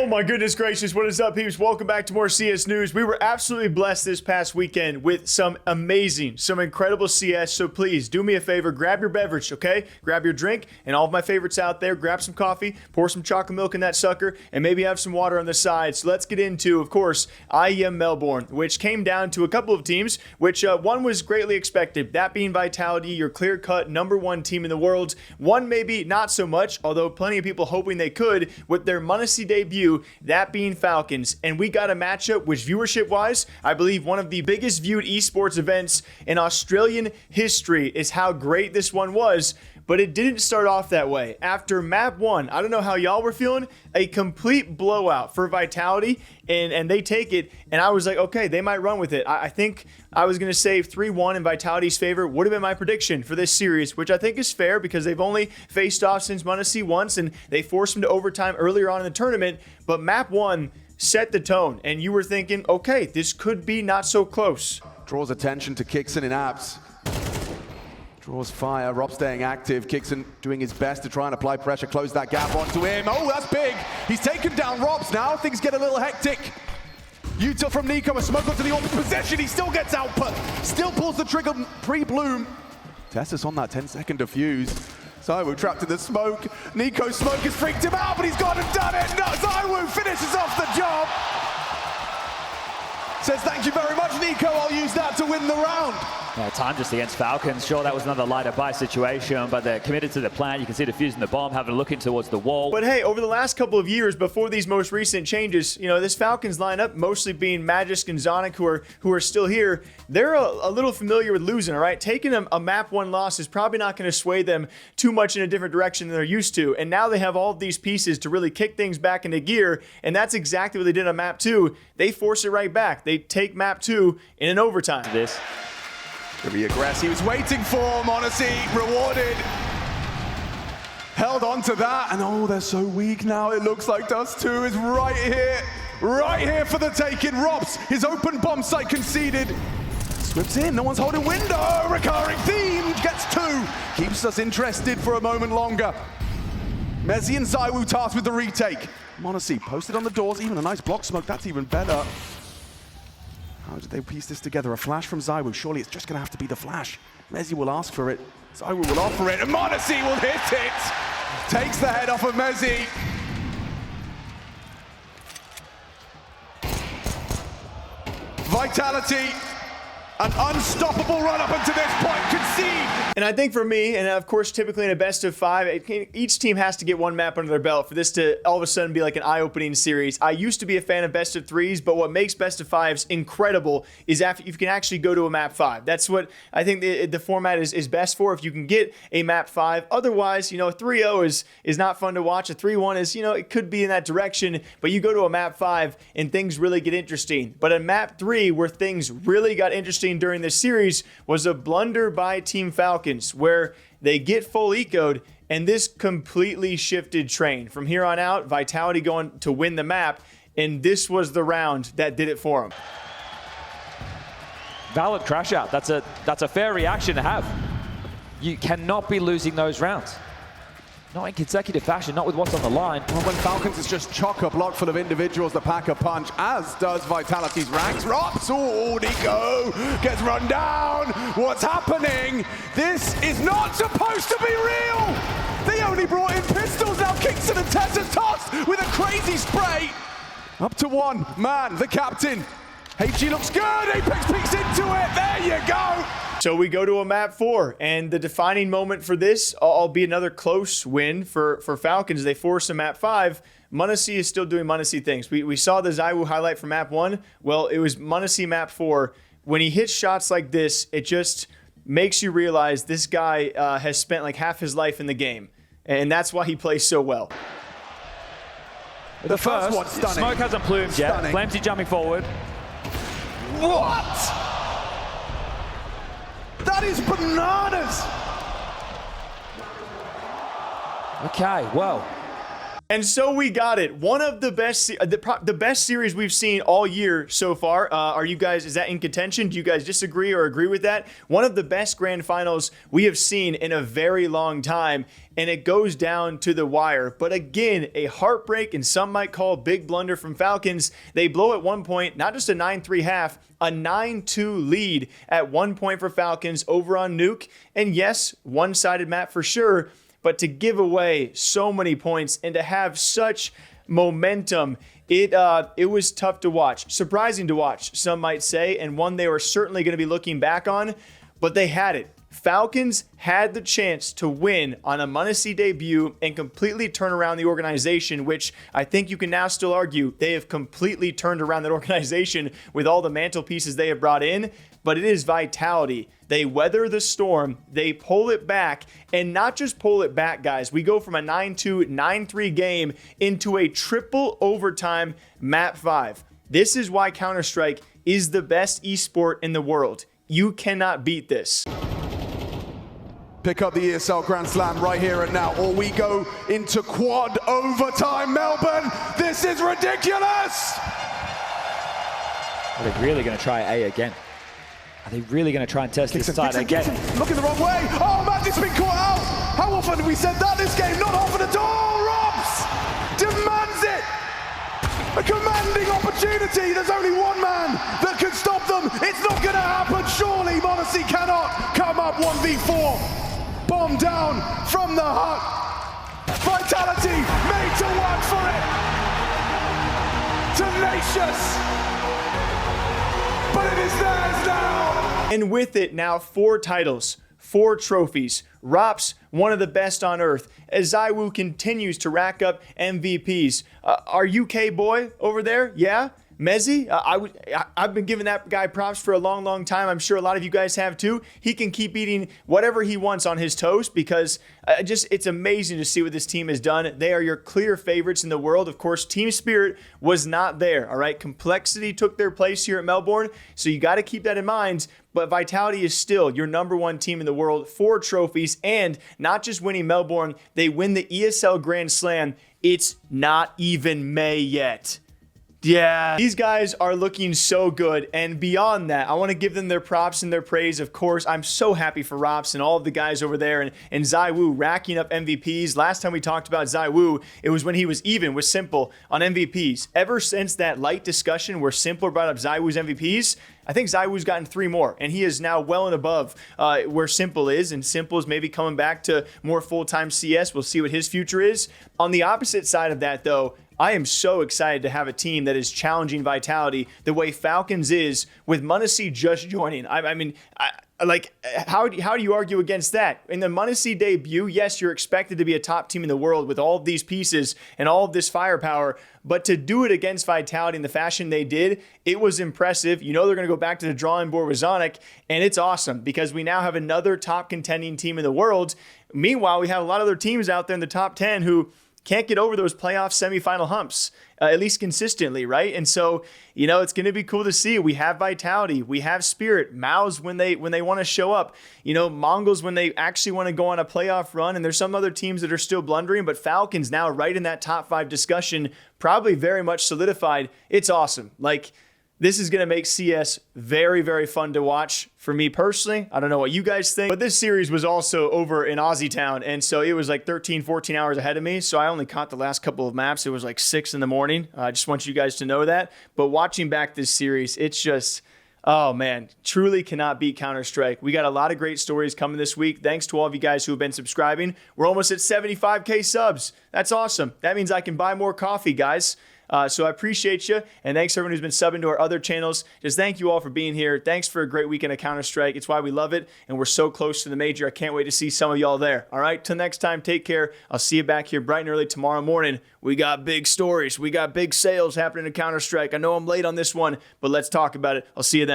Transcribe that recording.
Oh my goodness gracious, what is up, peeps? Welcome back to more CS news. We were absolutely blessed this past weekend with some incredible CS, so please do me a favor, grab your beverage, okay? Grab your drink, and all of my favorites out there, grab some coffee, pour some chocolate milk in that sucker, and maybe have some water on the side. So let's get into, of course, IEM Melbourne, which came down to a couple of teams, which one was greatly expected, that being Vitality, your clear-cut #1 team in the world. One maybe not so much, although plenty of people hoping they could, with their M0nesy debut, that being Falcons. And we got a matchup which, viewership-wise, I believe one of the biggest viewed esports events in Australian history is how great this one was. But it didn't start off that way. After map 1, I don't know how y'all were feeling, a complete blowout for Vitality, and they take it, and I was like, okay, they might run with it. I think I was going to say 3-1 in Vitality's favor would have been my prediction for this series, which I think is fair because they've only faced off since M0nesy once, and they forced them to overtime earlier on in the tournament, but map 1 set the tone, and you were thinking, okay, this could be not so close. Draws attention to Kixon in abs. Draws fire, Rob staying active, Kixon doing his best to try and apply pressure, close that gap onto him. Oh, that's big! He's taken down Robs now, things get a little hectic. Utah from Nico, a smoke onto the open possession, he still gets output, still pulls the trigger pre-bloom. Tessus on that 10-second defuse. zywoo trapped in the smoke, Nico's smoke has freaked him out, but he's gone and done it! No, zywoo finishes off the job! Says thank you very much, Nico, I'll use that to win the round. Yeah, time just against Falcons. Sure, that was another lighter buy situation, but they're committed to the plan. You can see defusing the bomb, having a look in towards the wall. But hey, over the last couple of years, before these most recent changes, you know, this Falcons lineup, mostly being Magisk and Zonic, who are still here, they're a little familiar with losing, all right? Taking a map 1 loss is probably not going to sway them too much in a different direction than they're used to. And now they have all of these pieces to really kick things back into gear, and that's exactly what they did on map 2. They force it right back. They take map 2 in an overtime. This. Very aggressive. He was waiting for M0nesy, rewarded. Held on to that, and oh, they're so weak now. It looks like Dust 2 is right here for the taking. Robs, his open bomb site conceded. Slips in, no one's holding window. Recurring theme, gets 2. Keeps us interested for a moment longer. M0nesy and zywoo tasked with the retake. M0nesy posted on the doors, even a nice block smoke, that's even better. How did they piece this together? A flash from zywoo. Surely it's just going to have to be the flash. M0nesy will ask for it. zywoo will offer it. And M0nesy will hit it. Takes the head off of M0nesy. Vitality. An unstoppable run up until this point. Concede. And I think for me, and of course, typically in a best of 5, each team has to get one map under their belt for this to all of a sudden be like an eye-opening series. I used to be a fan of best of 3s, but what makes best of 5s incredible is if you can actually go to a map 5. That's what I think the format is best for, if you can get a map 5. Otherwise, you know, a 3-0 is not fun to watch. A 3-1 is, you know, it could be in that direction, but you go to a map 5 and things really get interesting. But a map 3 where things really got interesting during this series was a blunder by Team Falcons, where they get full ecoed, and this completely shifted train. From here on out, Vitality going to win the map, and this was the round that did it for them. Valid crash out. That's a fair reaction to have. You cannot be losing those rounds. Not in consecutive fashion, not with what's on the line. Well, when Falcons is just chock-a-block full of individuals that pack a punch, as does Vitality's ranks. Rops, oh, Nico gets run down. What's happening? This is not supposed to be real. They only brought in pistols. Now Kixon and Tessus tossed with a crazy spray. Up to 1 man, the captain. HG looks good. Apex peeks into it. There you go. So we go to a map 4, and the defining moment for this, albeit another close win for Falcons, they force a map 5. M0nesy is still doing M0nesy things. We saw the zywoo highlight for map 1. Well, it was M0nesy map 4. When he hits shots like this, it just makes you realize this guy has spent like half his life in the game, and that's why he plays so well. The first one, smoke hasn't plumed yet. Flamesy jumping forward. What? That is bananas! Okay, well, And so we got it. One of the best, the best series we've seen all year so far. Are you guys, is that in contention? Do you guys disagree or agree with that? One of the best grand finals we have seen in a very long time, and it goes down to the wire. But again, a heartbreak, and some might call a big blunder from Falcons. They blow at one point, not just a 9-3 half, a 9-2 lead at one point for Falcons over on Nuke. And yes, one-sided map for sure. But to give away so many points and to have such momentum, it was tough to watch. Surprising to watch, some might say, and one they were certainly going to be looking back on, but they had it. Falcons had the chance to win on a M0nesy debut and completely turn around the organization, which I think you can now still argue they have completely turned around that organization with all the mantelpieces they have brought in. But it is vitality. They weather the storm, they pull it back, and not just pull it back, guys. We go from a 9-2, 9-3 game into a triple overtime map 5. This is why Counterstrike is the best esport in the world. You cannot beat this. Pick up the ESL Grand Slam right here and now, or we go into quad overtime, Melbourne. This is ridiculous! Are they really going to try A again? Are they really going to try and test this side again? Looking the wrong way. Oh, Magic's been caught out. How often have we said that this game? Not often at all. Robs demands it. A commanding opportunity. There's only one man that can stop them. It's not going to happen. Surely M0nesy cannot come up 1v4. Bomb down from the hut. Vitality made to work for it. Tenacious. But it is theirs now. And with it now, 4 titles, 4 trophies. Rops, one of the best on earth, as zywoo continues to rack up MVPs. Our UK boy over there, yeah? M0nesy, I've been giving that guy props for a long, long time. I'm sure a lot of you guys have too. He can keep eating whatever he wants on his toast because it's amazing to see what this team has done. They are your clear favorites in the world. Of course, team spirit was not there, all right? Complexity took their place here at Melbourne, so you got to keep that in mind. But Vitality is still your #1 team in the world, 4 trophies, and not just winning Melbourne, they win the ESL Grand Slam. It's not even May yet. Yeah, these guys are looking so good, and beyond that, I want to give them their props and their praise. Of course, I'm so happy for Rops and all of the guys over there, and zywoo racking up MVPs. Last time we talked about zywoo, it was when he was even with Simple on MVPs. Ever since that light discussion where Simple brought up zywoo's MVPs, I think zywoo's gotten 3 more, and he is now well and above where Simple is, and Simple is maybe coming back to more full-time CS. We'll see what his future is. On the opposite side of that, though, I am so excited to have a team that is challenging Vitality the way Falcons is, with M0nesy just joining. I mean, how do you argue against that? In the M0nesy debut, yes, you're expected to be a top team in the world with all of these pieces and all of this firepower, but to do it against Vitality in the fashion they did, it was impressive. You know they're going to go back to the drawing board with zonic, and it's awesome because we now have another top contending team in the world. Meanwhile, we have a lot of other teams out there in the top 10 who can't get over those playoff semifinal humps, at least consistently, right? And so, you know, it's going to be cool to see. We have Vitality, we have Spirit, Mouse when they want to show up, you know, Mongols when they actually want to go on a playoff run, and there's some other teams that are still blundering, but Falcons now right in that top 5 discussion, probably very much solidified. It's awesome. Like, this is going to make CS very, very fun to watch for me personally. I don't know what you guys think, but this series was also over in Aussie Town, and so it was like 13, 14 hours ahead of me, so I only caught the last couple of maps. It was like 6 in the morning. I just want you guys to know that. But watching back this series, it's just, oh man, truly cannot beat Counterstrike. We got a lot of great stories coming this week. Thanks to all of you guys who have been subscribing. We're almost at 75K subs. That's awesome. That means I can buy more coffee, guys. So I appreciate you, and thanks to everyone who's been subbing to our other channels. Just thank you all for being here. Thanks for a great weekend of Counterstrike. It's why we love it, and we're so close to the major. I can't wait to see some of y'all there. All right, till next time, take care. I'll see you back here bright and early tomorrow morning. We got big stories. We got big sales happening in Counterstrike. I know I'm late on this one, but let's talk about it. I'll see you then.